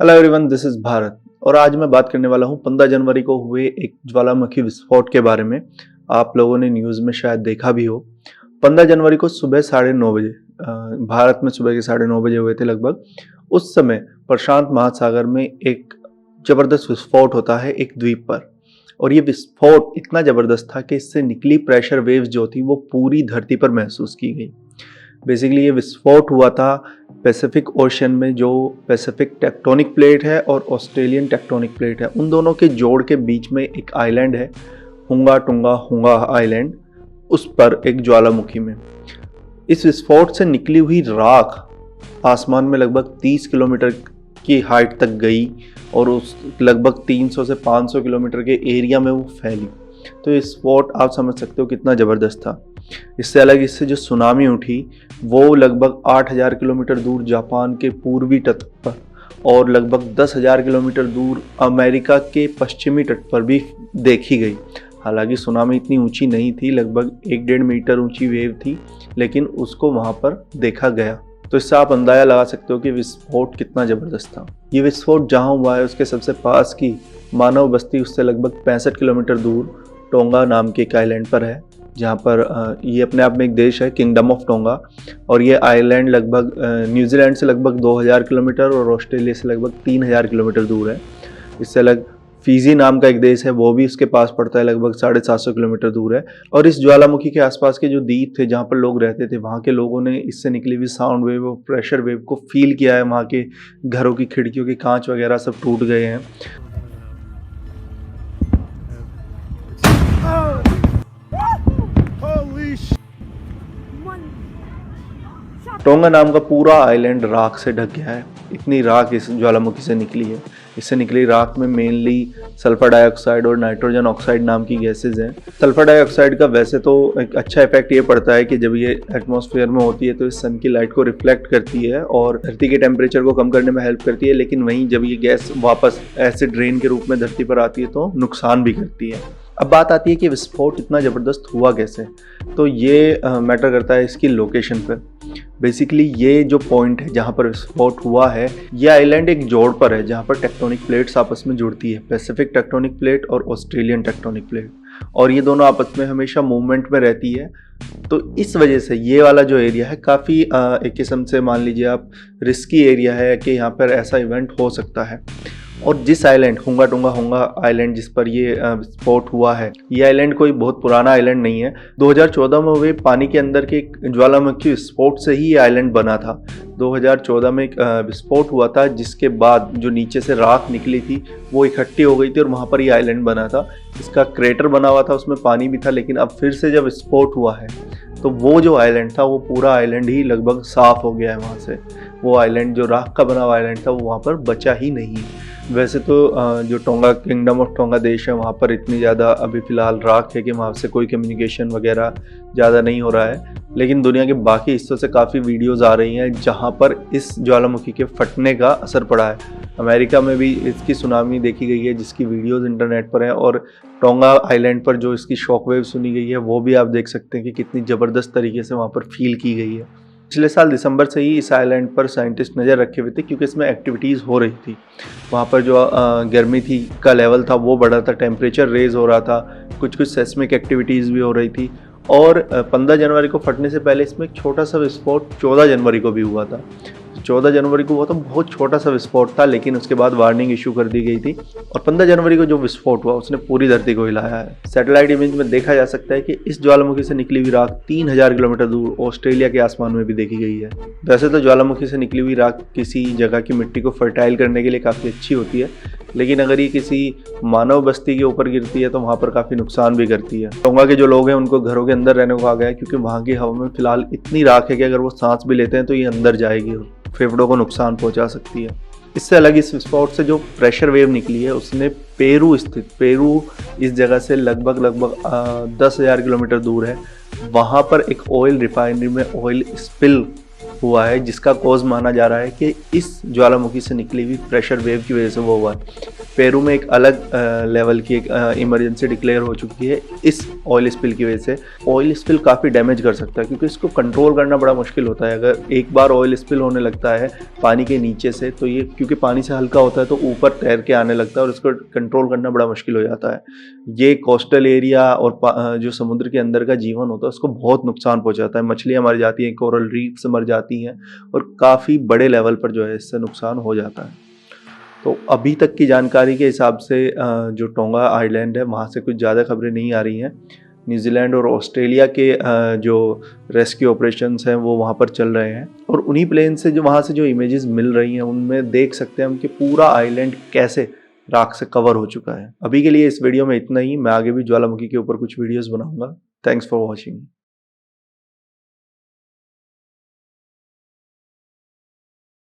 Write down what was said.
Hello everyone, this is Bharat और आज मैं बात करने वाला हूँ 15 जनवरी को हुए एक ज्वालामुखी विस्फोट के बारे में। आप लोगों ने न्यूज़ में शायद देखा भी हो। 15 जनवरी को सुबह 9:30 बजे भारत में सुबह के 9:30 बजे हुए थे लगभग। उस समय प्रशांत महासागर में एक ज़बरदस्त विस्फोट होता है एक द्वीप पर, और ये विस्फोट इतना ज़बरदस्त था कि इससे निकली प्रेशर वेव्स जो थी वो पूरी धरती पर महसूस की गई। बेसिकली ये विस्फोट हुआ था पैसिफिक ओशन में, जो पैसिफिक टेक्टोनिक प्लेट है और ऑस्ट्रेलियन टेक्टोनिक प्लेट है, उन दोनों के जोड़ के बीच में एक आइलैंड है, हुंगा टुंगा हुंगा आइलैंड। उस पर एक ज्वालामुखी में इस विस्फोट से निकली हुई राख आसमान में लगभग 30 किलोमीटर की हाइट तक गई और उस लगभग 300 से 500 किलोमीटर के एरिया में वो फैली। तो ये स्पॉट आप समझ सकते हो कितना ज़बरदस्त था। इससे अलग इससे जो सुनामी उठी वो लगभग 8000 किलोमीटर दूर जापान के पूर्वी तट पर और लगभग 10,000 किलोमीटर दूर अमेरिका के पश्चिमी तट पर भी देखी गई। हालांकि सुनामी इतनी ऊंची नहीं थी, लगभग 1-1.5 मीटर ऊंची वेव थी, लेकिन उसको वहाँ पर देखा गया। तो इससे आप अंदाज़ा लगा सकते हो कि विस्फोट कितना ज़बरदस्त था। ये विस्फोट जहाँ हुआ है उसके सबसे पास की मानव बस्ती उससे लगभग 65 किलोमीटर दूर टोंगा नाम के एक आइलैंड पर है, जहाँ पर ये अपने आप में एक देश है, किंगडम ऑफ टोंगा। और ये आइलैंड लगभग न्यूजीलैंड से लगभग 2000 किलोमीटर और ऑस्ट्रेलिया से लगभग 3000 किलोमीटर दूर है। इससे अलग फिजी नाम का एक देश है, वो भी इसके पास पड़ता है, लगभग 750 किलोमीटर दूर है। और इस ज्वालामुखी के आसपास के जो द्वीप थे जहाँ पर लोग रहते थे, वहाँ के लोगों ने इससे निकली हुई साउंड वेव और प्रेशर वेव को फील किया है। वहाँ के घरों की खिड़कियों के कांच वगैरह सब टूट गए हैं। टोंगा नाम का पूरा आइलैंड राख से ढक गया है। इतनी राख इस ज्वालामुखी से निकली है। इससे निकली राख में मेनली सल्फर डाइऑक्साइड और नाइट्रोजन ऑक्साइड नाम की गैसेज हैं। सल्फर डाइऑक्साइड का वैसे तो एक अच्छा इफेक्ट ये पड़ता है कि जब ये एटमॉस्फेयर में होती है तो इस सन की लाइट को रिफ्लेक्ट करती है और धरती के टेम्परेचर को कम करने में हेल्प करती है, लेकिन वहीं जब ये गैस वापस एसिड रेन के रूप में धरती पर आती है तो नुकसान भी करती है। अब बात आती है कि विस्फोट इतना ज़बरदस्त हुआ कैसे। तो ये मैटर करता है इसकी लोकेशन पर। बेसिकली ये जो पॉइंट है जहाँ पर विस्फोट हुआ है, ये आइलैंड एक जोड़ पर है जहाँ पर टेक्टोनिक प्लेट्स आपस में जुड़ती है, पैसिफिक टेक्टोनिक प्लेट और ऑस्ट्रेलियन टेक्टोनिक प्लेट, और ये दोनों आपस में हमेशा मूवमेंट में रहती है। तो इस वजह से ये वाला जो एरिया है काफ़ी एक किस्म से मान लीजिए आप रिस्की एरिया है कि यहाँ पर ऐसा इवेंट हो सकता है। और जिस आइलैंड हुंगा टुंगा हुंगा आइलैंड जिस पर ये विस्फोट हुआ है, ये आइलैंड कोई बहुत पुराना आइलैंड नहीं है। 2014 में हुए पानी के अंदर के एक ज्वालामुखी विस्फोट से ही ये आइलैंड बना था। 2014 में एक विस्फोट हुआ था जिसके बाद जो नीचे से राख निकली थी वो इकट्ठी हो गई थी और वहाँ पर ये आइलैंड बना था। इसका क्रेटर बना हुआ था, उसमें पानी भी था, लेकिन अब फिर से जब विस्फोट हुआ है तो वो जो आइलैंड था वो पूरा आइलैंड ही लगभग साफ हो गया है। वहाँ से वो आइलैंड जो राख का बना हुआ आइलैंड था वो वहाँ पर बचा ही नहीं। वैसे तो जो टोंगा किंगडम ऑफ टोंगा देश है वहाँ पर इतनी ज़्यादा अभी फ़िलहाल राख है कि वहाँ से कोई कम्युनिकेशन वगैरह ज़्यादा नहीं हो रहा है, लेकिन दुनिया के बाकी हिस्सों से काफ़ी वीडियोज़ आ रही हैं जहाँ पर इस ज्वालामुखी के फटने का असर पड़ा है। अमेरिका में भी इसकी सुनामी देखी गई है जिसकी वीडियोज़ इंटरनेट पर हैं, और टोंगा आइलैंड पर जो इसकी शॉकवेव सुनी गई है वो भी आप देख सकते हैं कि कितनी ज़बरदस्त तरीके से वहाँ पर फील की गई है। पिछले साल दिसंबर से ही इस आइलैंड पर साइंटिस्ट नज़र रखे हुए थे क्योंकि इसमें एक्टिविटीज़ हो रही थी। वहाँ पर जो गर्मी थी का लेवल था वो बढ़ा था, टेम्परेचर रेज हो रहा था, कुछ सेस्मिक एक्टिविटीज़ भी हो रही थी। और 15 जनवरी को फटने से पहले इसमें एक छोटा सा विस्फोट 14 जनवरी को भी हुआ था। 14 जनवरी को हुआ तो बहुत छोटा सा विस्फोट था, लेकिन उसके बाद वार्निंग इशू कर दी गई थी। और 15 जनवरी को जो विस्फोट हुआ उसने पूरी धरती को हिलाया है। सैटेलाइट इमेज में देखा जा सकता है कि इस ज्वालामुखी से निकली हुई राख 3000 किलोमीटर दूर ऑस्ट्रेलिया के आसमान में भी देखी गई है। वैसे तो ज्वालामुखी से निकली हुई राख किसी जगह की मिट्टी को फर्टाइल करने के लिए काफ़ी अच्छी होती है, लेकिन अगर ये किसी मानव बस्ती के ऊपर गिरती है तो वहाँ पर काफ़ी नुकसान भी करती है। टोंगा के जो लोग हैं उनको घरों के अंदर रहने को कहा गया है क्योंकि वहाँ की हवा में फिलहाल इतनी राख है कि अगर वो सांस भी लेते हैं तो ये अंदर जाएगी और फेफड़ों को नुकसान पहुँचा सकती है। इससे अलग इस विस्फोट से जो प्रेशर वेव निकली है उसने पेरू इस जगह से लगभग 10,000 किलोमीटर दूर है, वहाँ पर एक ऑयल रिफाइनरी में ऑयल स्पिल हुआ है, जिसका कॉज माना जा रहा है कि इस ज्वालामुखी से निकली हुई प्रेशर वेव की वजह से वो हुआ है। पेरू में एक अलग लेवल की एक इमरजेंसी डिक्लेयर हो चुकी है इस ऑयल स्पिल की वजह से। ऑयल स्पिल काफ़ी डैमेज कर सकता है क्योंकि इसको कंट्रोल करना बड़ा मुश्किल होता है। अगर एक बार ऑयल स्पिल होने लगता है पानी के नीचे से, तो ये क्योंकि पानी से हल्का होता है तो ऊपर तैर के आने लगता है और इसको कंट्रोल करना बड़ा मुश्किल हो जाता है। ये कोस्टल एरिया और जो समुद्र के अंदर का जीवन होता है उसको बहुत नुकसान पहुंचाता है। मछलियाँ मर जाती हैं, कोरल रीफ्स मर जाती हैं और काफ़ी बड़े लेवल पर जो है इससे नुकसान हो जाता है। तो अभी तक की जानकारी के हिसाब से जो टोंगा आइलैंड है वहाँ से कुछ ज़्यादा खबरें नहीं आ रही हैं। न्यूजीलैंड और ऑस्ट्रेलिया के जो रेस्क्यू ऑपरेशंस हैं वो वहाँ पर चल रहे हैं और उन्हीं प्लेन से जो वहाँ से जो इमेजेस मिल रही हैं उनमें देख सकते हैं हम कि पूरा आइलैंड कैसे राख से कवर हो चुका है। अभी के लिए इस वीडियो में इतना ही। मैं आगे भी ज्वालामुखी के ऊपर कुछ वीडियोस बनाऊंगा। Thanks for watching.